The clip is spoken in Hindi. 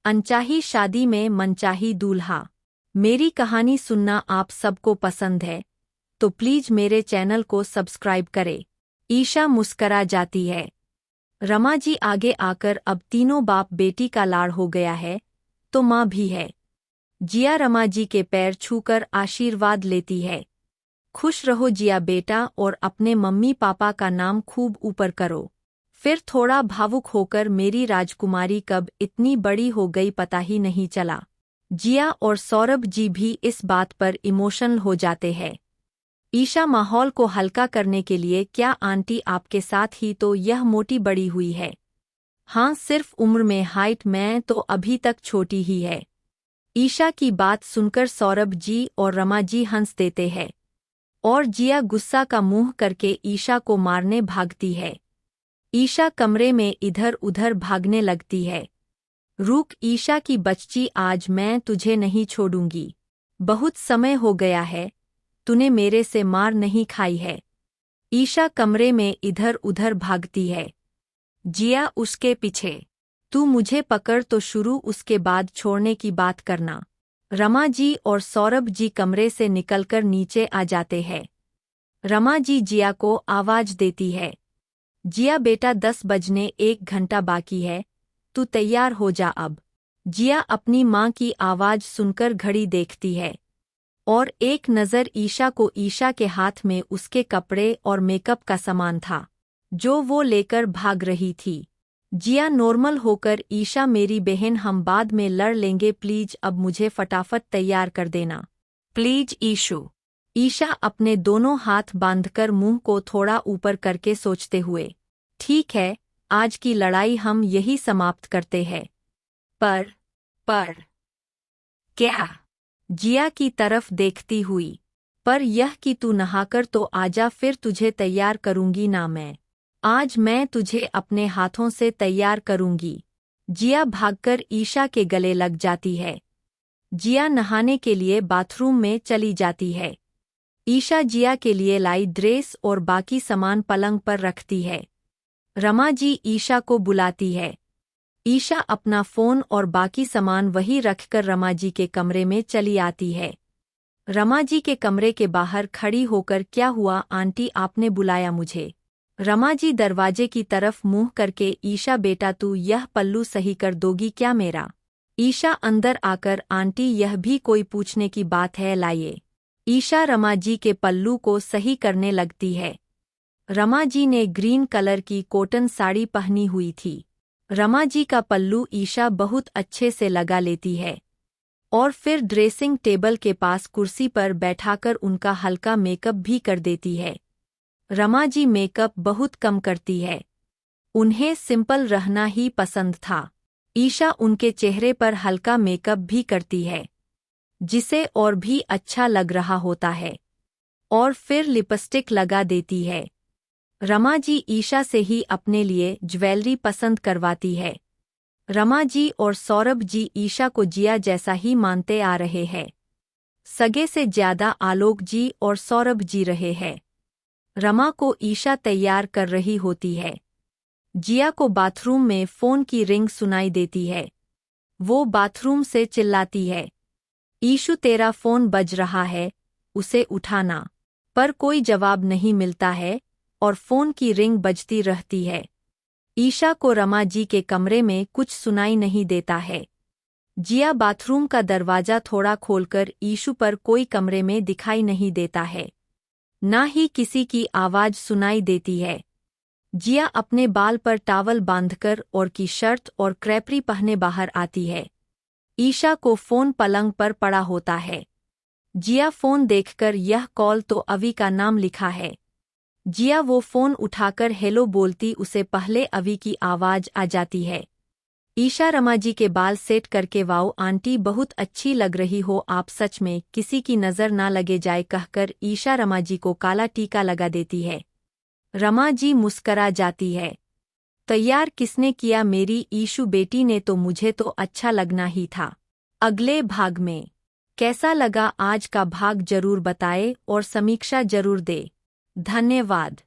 अनचाही शादी में मनचाही दूल्हा। मेरी कहानी सुनना आप सबको पसंद है तो प्लीज मेरे चैनल को सब्सक्राइब करें। ईशा मुस्करा जाती है। रमा जी आगे आकर अब तीनों बाप बेटी का लाड़ हो गया है तो माँ भी है। जिया रमा जी के पैर छूकर आशीर्वाद लेती है। खुश रहो जिया बेटा और अपने मम्मी पापा का नाम खूब ऊपर करो। फिर थोड़ा भावुक होकर मेरी राजकुमारी कब इतनी बड़ी हो गई पता ही नहीं चला। जिया और सौरभ जी भी इस बात पर इमोशनल हो जाते हैं। ईशा माहौल को हल्का करने के लिए क्या आंटी आपके साथ ही तो यह मोटी बड़ी हुई है? हाँ सिर्फ उम्र में हाइट में तो अभी तक छोटी ही है। ईशा की बात सुनकर सौरभ जी और रमा जी हंस देते हैं और जिया गुस्सा का मुंह करके ईशा को मारने भागती है। ईशा कमरे में इधर उधर भागने लगती है। रुक ईशा की बच्ची, आज मैं तुझे नहीं छोड़ूंगी। बहुत समय हो गया है, तूने मेरे से मार नहीं खाई है। ईशा कमरे में इधर उधर भागती है। जिया उसके पीछे। तू मुझे पकड़ तो शुरू, उसके बाद छोड़ने की बात करना। रमा जी और सौरभ जी कमरे से निकलकर नीचे आ जाते हैं। रमा जी जिया को आवाज देती है। जिया बेटा 10 बजने 1 घंटा बाकी है, तू तैयार हो जा अब। जिया अपनी माँ की आवाज सुनकर घड़ी देखती है और एक नज़र ईशा को। ईशा के हाथ में उसके कपड़े और मेकअप का सामान था जो वो लेकर भाग रही थी। जिया नॉर्मल होकर, ईशा मेरी बहन हम बाद में लड़ लेंगे, प्लीज अब मुझे फटाफट तैयार कर देना प्लीज ईशू। ईशा अपने दोनों हाथ बांधकर मुंह को थोड़ा ऊपर करके सोचते हुए, ठीक है आज की लड़ाई हम यही समाप्त करते हैं। पर क्या? जिया की तरफ देखती हुई। पर यह कि तू नहाकर तो आजा, फिर तुझे तैयार करूंगी ना मैं। आज मैं तुझे अपने हाथों से तैयार करूंगी। जिया भागकर ईशा के गले लग जाती है। जिया नहाने के लिए बाथरूम में चली जाती है। ईशा जिया के लिए लाई ड्रेस और बाकी सामान पलंग पर रखती है। रमा जी ईशा को बुलाती है। ईशा अपना फ़ोन और बाकी सामान वही रखकर रमा जी के कमरे में चली आती है। रमा जी के कमरे के बाहर खड़ी होकर, क्या हुआ आंटी, आपने बुलाया मुझे? रमा जी दरवाजे की तरफ मुंह करके, ईशा बेटा तू यह पल्लू सही कर दोगी क्या मेरा? ईशा अंदर आकर, आंटी यह भी कोई पूछने की बात है, लाइए। ईशा रमा जी के पल्लू को सही करने लगती है। रमा जी ने ग्रीन कलर की कॉटन साड़ी पहनी हुई थी। रमा जी का पल्लू ईशा बहुत अच्छे से लगा लेती है और फिर ड्रेसिंग टेबल के पास कुर्सी पर बैठाकर उनका हल्का मेकअप भी कर देती है। रमा जी मेकअप बहुत कम करती है, उन्हें सिंपल रहना ही पसंद था। ईशा उनके चेहरे पर हल्का मेकअप भी करती है जिसे और भी अच्छा लग रहा होता है और फिर लिपस्टिक लगा देती है। रमा जी ईशा से ही अपने लिए ज्वेलरी पसंद करवाती है। रमा जी और सौरभ जी ईशा को जिया जैसा ही मानते आ रहे हैं। सगे से ज्यादा आलोक जी और सौरभ जी रहे हैं। रमा को ईशा तैयार कर रही होती है। जिया को बाथरूम में फ़ोन की रिंग सुनाई देती है। वो बाथरूम से चिल्लाती है, ईशु तेरा फ़ोन बज रहा है, उसे उठाना। पर कोई जवाब नहीं मिलता है और फ़ोन की रिंग बजती रहती है। ईशा को रमा जी के कमरे में कुछ सुनाई नहीं देता है। जिया बाथरूम का दरवाज़ा थोड़ा खोलकर, ईशु पर कोई कमरे में दिखाई नहीं देता है, ना ही किसी की आवाज़ सुनाई देती है। जिया अपने बाल पर टावल बांधकर और की शर्ट और क्रैपरी पहने बाहर आती है। ईशा को फ़ोन पलंग पर पड़ा होता है। जिया फ़ोन देखकर, यह कॉल तो अवी का नाम लिखा है। जिया वो फ़ोन उठाकर हेलो बोलती, उसे पहले अवी की आवाज़ आ जाती है। ईशा रमा जी के बाल सेट करके, वाओ आंटी बहुत अच्छी लग रही हो आप, सच में किसी की नज़र ना लगे जाए कहकर ईशा रमा जी को काला टीका लगा देती है। रमा जी मुस्करा जाती है। तैयार किसने किया? मेरी ईशु बेटी ने, तो मुझे तो अच्छा लगना ही था। अगले भाग में कैसा लगा आज का भाग जरूर बताएं और समीक्षा जरूर दे। धन्यवाद।